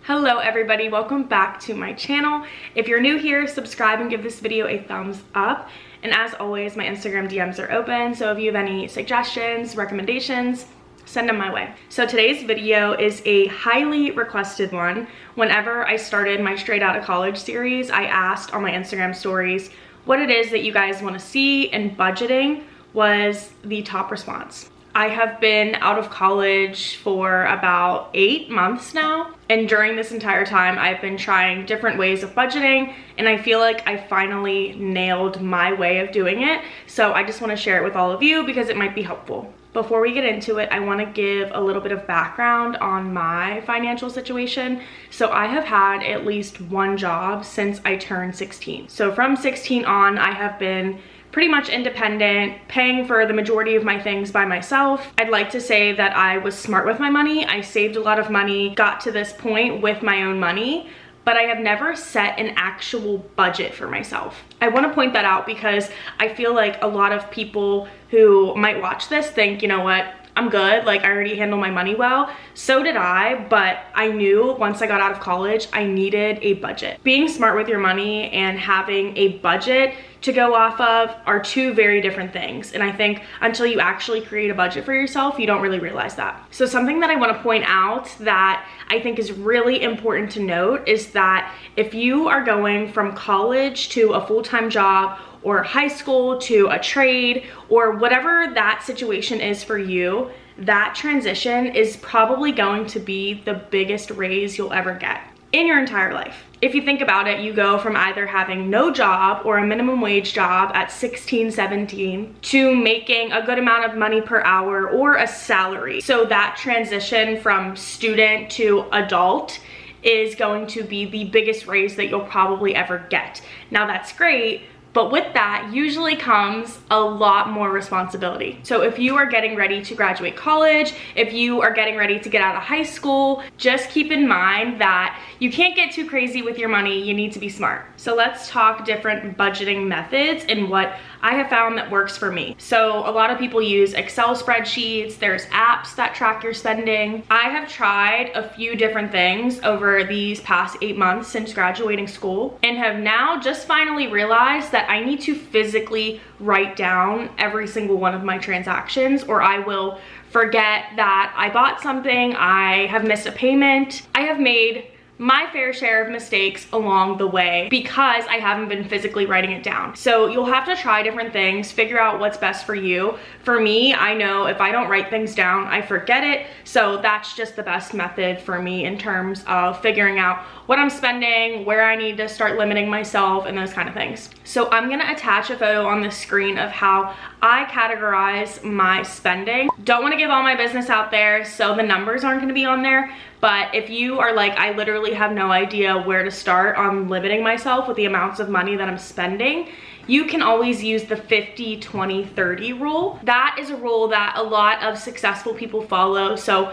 Hello everybody, welcome back to my channel. If you're new here, subscribe and give this video a thumbs up. And as always, my Instagram DMs are open, so if you have any suggestions, recommendations, send them my way. So today's video is a highly requested one. Whenever I started my Straight Outta College series, I asked on my Instagram stories what it is that you guys want to see, and budgeting was the top response. I have been out of college for about 8 months now, and during this entire time I've been trying different ways of budgeting, and I feel like I finally nailed my way of doing it. So I just want to share it with all of you because it might be helpful. Before we get into it, I want to give a little bit of background on my financial situation. So I have had at least one job since I turned 16. So from 16 on, I have been pretty much independent, paying for the majority of my things by myself. I'd like to say that I was smart with my money. I saved a lot of money, got to this point with my own money, but I have never set an actual budget for myself. I want to point that out because I feel like a lot of people who might watch this think, you know what, I'm good, like I already handle my money well. So did I, but I knew once I got out of college, I needed a budget. Being smart with your money and having a budget to go off of are two very different things. And I think until you actually create a budget for yourself, you don't really realize that. So something that I want to point out that I think is really important to note is that if you are going from college to a full-time job, or high school to a trade, or whatever that situation is for you, that transition is probably going to be the biggest raise you'll ever get in your entire life. If you think about it, you go from either having no job or a minimum wage job at 16, 17 to making a good amount of money per hour or a salary. So that transition from student to adult is going to be the biggest raise that you'll probably ever get. Now that's great, but with that usually comes a lot more responsibility. So if you are getting ready to graduate college, if you are getting ready to get out of high school, just keep in mind that you can't get too crazy with your money. You need to be smart. So let's talk different budgeting methods and what I have found that works for me. So a lot of people use Excel spreadsheets. There's apps that track your spending. I have tried a few different things over these past 8 months since graduating school, and have now just finally realized that I need to physically write down every single one of my transactions, or I will forget that I bought something, I have missed a payment. I have made my fair share of mistakes along the way because I haven't been physically writing it down. So you'll have to try different things, figure out what's best for you. For me, I know if I don't write things down, I forget it. So that's just the best method for me in terms of figuring out what I'm spending, where I need to start limiting myself, and those kind of things. So I'm gonna attach a photo on the screen of how I categorize my spending. Don't wanna give all my business out there, so the numbers aren't gonna be on there. But if you are like, I literally have no idea where to start on limiting myself with the amounts of money that I'm spending, you can always use the 50, 20, 30 rule. That is a rule that a lot of successful people follow. So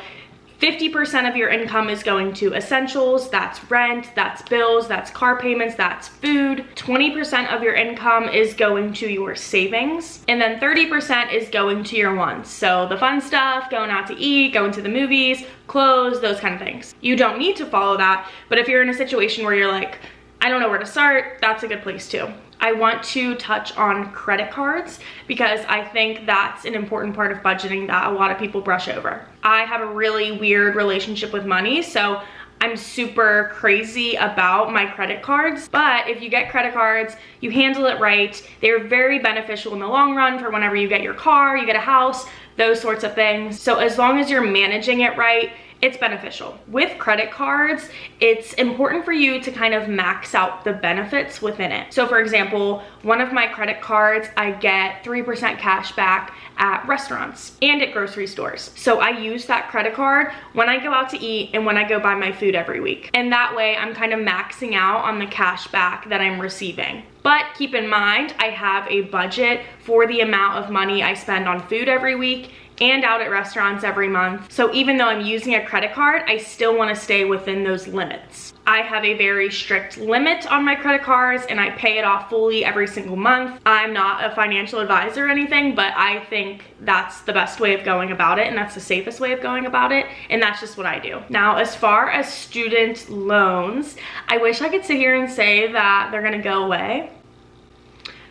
50% of your income is going to essentials, that's rent, that's bills, that's car payments, that's food. 20% of your income is going to your savings, and then 30% is going to your wants. So the fun stuff, going out to eat, going to the movies, clothes, those kind of things. You don't need to follow that, but if you're in a situation where you're like, I don't know where to start, that's a good place too. I want to touch on credit cards because I think that's an important part of budgeting that a lot of people brush over. I have a really weird relationship with money, so I'm super crazy about my credit cards. But if you get credit cards, you handle it right, they're very beneficial in the long run for whenever you get your car, you get a house, those sorts of things. So as long as you're managing it right, it's beneficial. With credit cards, it's important for you to kind of max out the benefits within it. So for example, one of my credit cards, I get 3% cash back at restaurants and at grocery stores. So I use that credit card when I go out to eat and when I go buy my food every week. And that way I'm kind of maxing out on the cash back that I'm receiving. But keep in mind, I have a budget for the amount of money I spend on food every week and out at restaurants every month. So even though I'm using a credit card, I still want to stay within those limits. I have a very strict limit on my credit cards and I pay it off fully every single month. I'm not a financial advisor or anything, but I think that's the best way of going about it and that's the safest way of going about it, and that's just what I do. Now, as far as student loans, I wish I could sit here and say that they're gonna go away,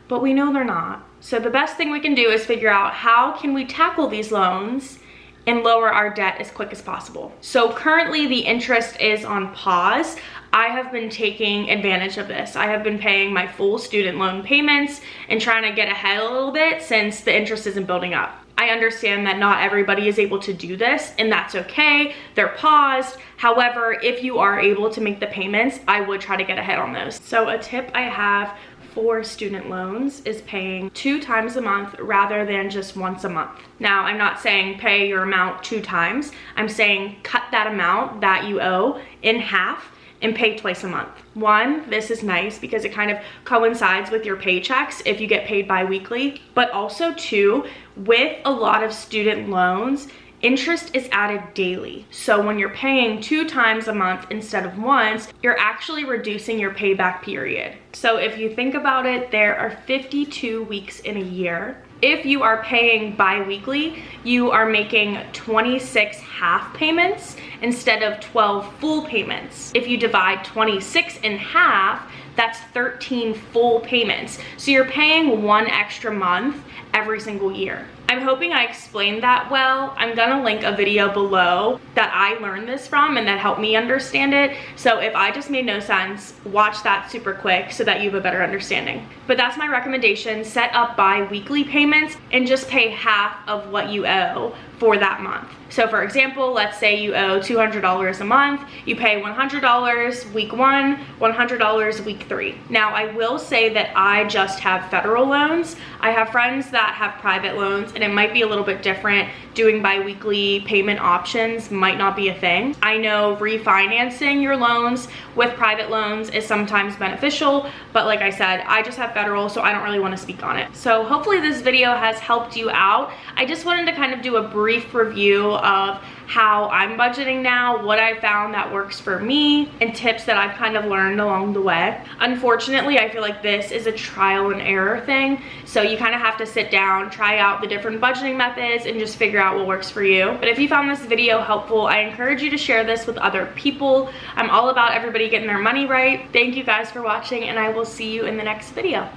but we know they're not. So the best thing we can do is figure out how can we tackle these loans and lower our debt as quick as possible. So currently the interest is on pause. I have been taking advantage of this. I have been paying my full student loan payments and trying to get ahead a little bit since the interest isn't building up. I understand that not everybody is able to do this, and that's okay. They're paused. However, if you are able to make the payments, I would try to get ahead on those. So a tip I have for student loans is paying 2 times a month rather than just once a month. Now, I'm not saying pay your amount 2 times. I'm saying cut that amount that you owe in half and pay twice a month. 1, this is nice because it kind of coincides with your paychecks if you get paid bi-weekly. But also 2, with a lot of student loans, interest is added daily. So when you're paying 2 times a month instead of once, you're actually reducing your payback period. So if you think about it, there are 52 weeks in a year. If you are paying bi-weekly, you are making 26 half payments instead of 12 full payments. If you divide 26 in half, that's 13 full payments. So you're paying 1 extra month every single year. I'm hoping I explained that well. I'm gonna link a video below that I learned this from and that helped me understand it. So if I just made no sense, watch that super quick so that you have a better understanding. But that's my recommendation. Set up bi-weekly payments and just pay half of what you owe for that month. So for example, let's say you owe $200 a month, you pay $100 week 1, $100 week 3. Now I will say that I just have federal loans. I have friends that have private loans and it might be a little bit different. Doing bi-weekly payment options might not be a thing. I know refinancing your loans with private loans is sometimes beneficial, but like I said, I just have federal, so I don't really want to speak on it. So hopefully this video has helped you out. I just wanted to kind of do a brief review of how I'm budgeting now, what I found that works for me, and tips that I've kind of learned along the way. Unfortunately, I feel like this is a trial and error thing, so you kind of have to sit down, try out the different budgeting methods, and just figure out what works for you. But if you found this video helpful, I encourage you to share this with other people. I'm all about everybody getting their money right. Thank you guys for watching, and I will see you in the next video.